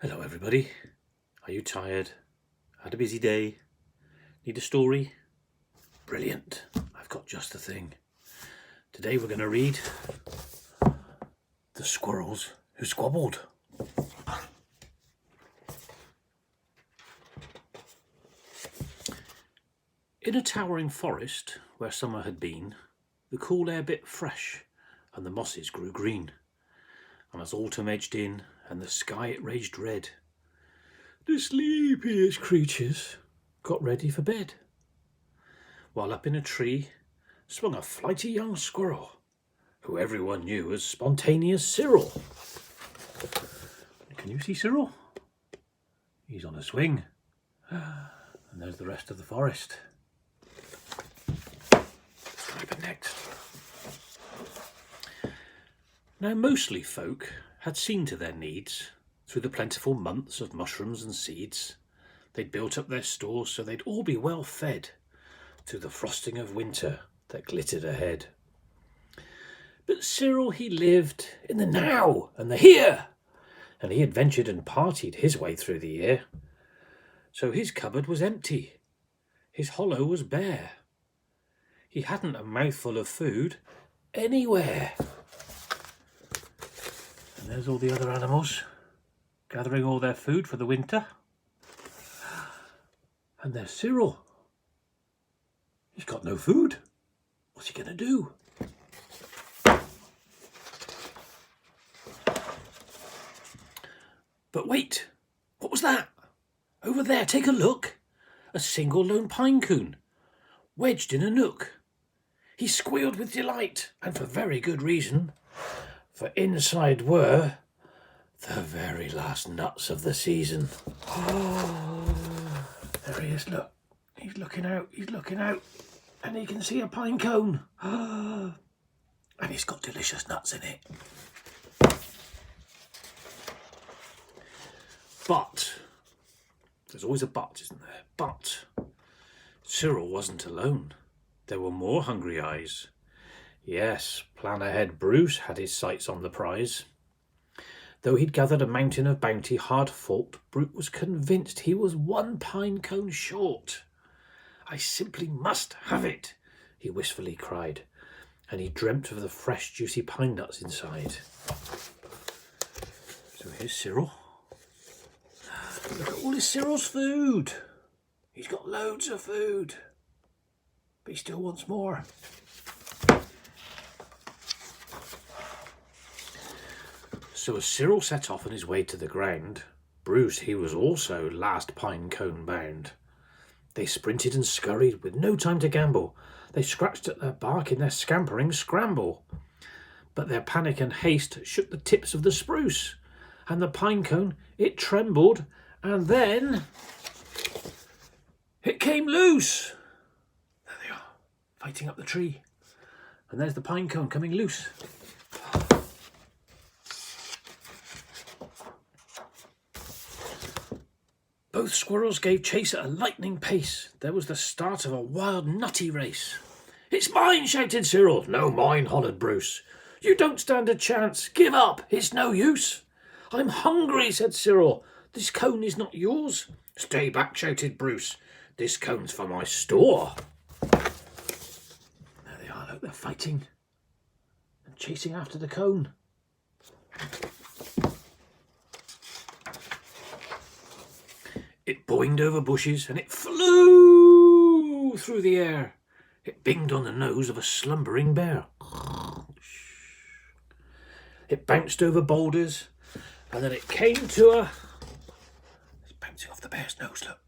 Hello everybody. Are you tired? Had a busy day? Need a story? Brilliant. I've got just the thing. Today we're going to read The Squirrels Who Squabbled. In a towering forest where summer had been, the cool air bit fresh and the mosses grew green. And as autumn edged in and the sky it raged red, the sleepiest creatures got ready for bed. While up in a tree swung a flighty young squirrel, who everyone knew as spontaneous Cyril. Can you see Cyril? He's on a swing. And there's the rest of the forest. What happened next? Now mostly folk had seen to their needs through the plentiful months of mushrooms and seeds. They'd built up their stores so they'd all be well fed through the frosting of winter that glittered ahead. But Cyril, he lived in the now and the here, and he adventured and partied his way through the year. So his cupboard was empty, his hollow was bare. He hadn't a mouthful of food anywhere. And there's all the other animals gathering all their food for the winter. And there's Cyril. He's got no food. What's he going to do? But wait, what was that? Over there, take a look. A single lone pine coon, wedged in a nook. He squealed with delight, and for very good reason, for inside were the very last nuts of the season. Oh, there he is, look. He's looking out, and he can see a pine cone. And he's got delicious nuts in it. But, there's always a but, isn't there? But Cyril wasn't alone. There were more hungry eyes. Yes, plan ahead Bruce had his sights on the prize. Though he'd gathered a mountain of bounty hard fought, Brute was convinced he was one pine cone short. I simply must have it, he wistfully cried, and he dreamt of the fresh juicy pine nuts inside. So here's Cyril. Look at all Cyril's food. He's got loads of food, but he still wants more. So as Cyril set off on his way to the ground, Bruce, he was also last pine cone bound. They sprinted and scurried with no time to gamble. They scratched at their bark in their scampering scramble. But their panic and haste shook the tips of the spruce, and the pine cone, it trembled, and then it came loose. There they are, fighting up the tree. And there's the pine cone coming loose. Both squirrels gave chase at a lightning pace. There was the start of a wild, nutty race. "It's mine!" shouted Cyril. "No, mine!" hollered Bruce. "You don't stand a chance. Give up. It's no use." "I'm hungry," said Cyril. "This cone is not yours." "Stay back," shouted Bruce. "This cone's for my store." There they are, look, they're fighting and chasing after the cone. It boinged over bushes and it flew through the air. It binged on the nose of a slumbering bear. It bounced over boulders and then it came to a... It's bouncing off the bear's nose, look.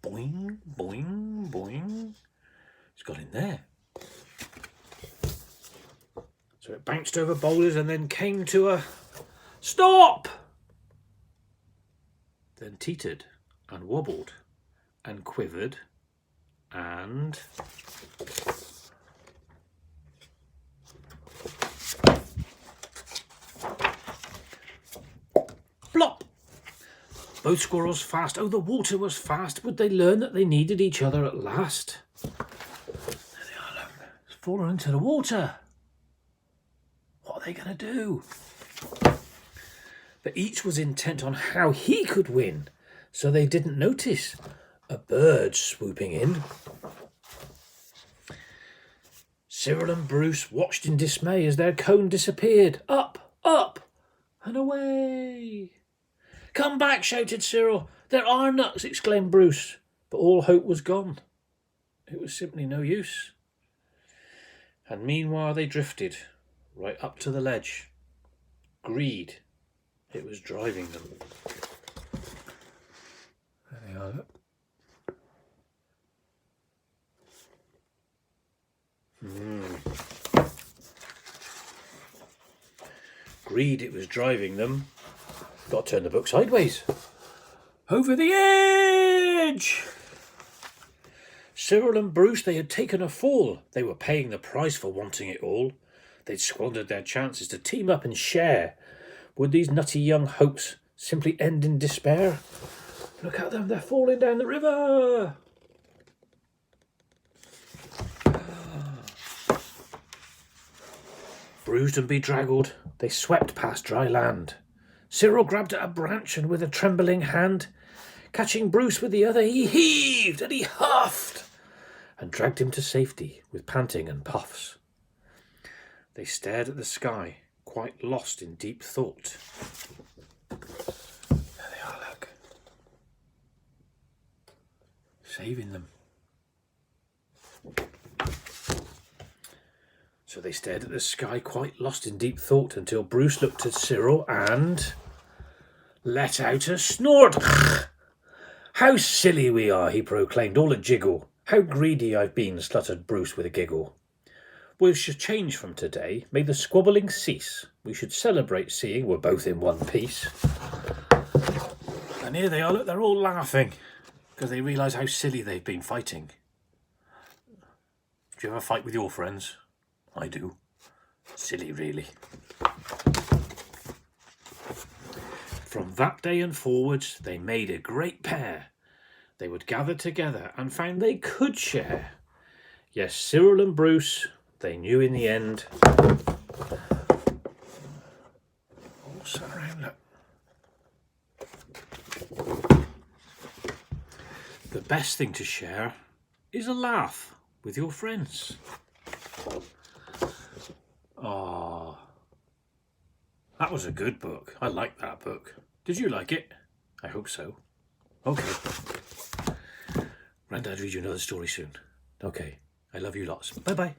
Boing, boing, boing. It's got in there. So it bounced over boulders and then came to a... Stop! Then teetered and wobbled and quivered and... Plop! Both squirrels fast. Oh, the water was fast. Would they learn that they needed each other at last? There they are, look. It's fallen into the water. What are they going to do? but each was intent on how he could win, so they didn't notice a bird swooping in. Cyril and Bruce watched in dismay as their cone disappeared. Up, up, and away. "Come back," shouted Cyril. "There are nuts," exclaimed Bruce. But all hope was gone. It was simply no use. And meanwhile they drifted right up to the ledge. Greed, it was driving them. There they are. Greed, it was driving them. Got to turn the book sideways. Over the edge! Cyril and Bruce, they had taken a fall. They were paying the price for wanting it all. They'd squandered their chances to team up and share. Would these nutty young hopes simply end in despair? Look at them, they're falling down the river! Bruised and bedraggled, they swept past dry land. Cyril grabbed at a branch and with a trembling hand, catching Bruce with the other, he heaved and he huffed and dragged him to safety with panting and puffs. They stared at the sky, quite lost in deep thought. There they are, look. Saving them. So they stared at the sky, quite lost in deep thought, until Bruce looked at Cyril and let out a snort. "How silly we are," he proclaimed, all a jiggle. "How greedy I've been," spluttered Bruce with a giggle. "We should change from today. May the squabbling cease. We should celebrate seeing we're both in one piece." And here they are, look, they're all laughing because they realise how silly they've been fighting. Do you ever fight with your friends? I do. Silly, really. From that day and forwards, they made a great pair. They would gather together and found they could share. Yes, Cyril and Bruce, they knew in the end. All sat around, look. The best thing to share is a laugh with your friends. Ah, that was a good book. I liked that book. Did you like it? I hope so. Okay. Grandad, read you another story soon. Okay. I love you lots. Bye-bye.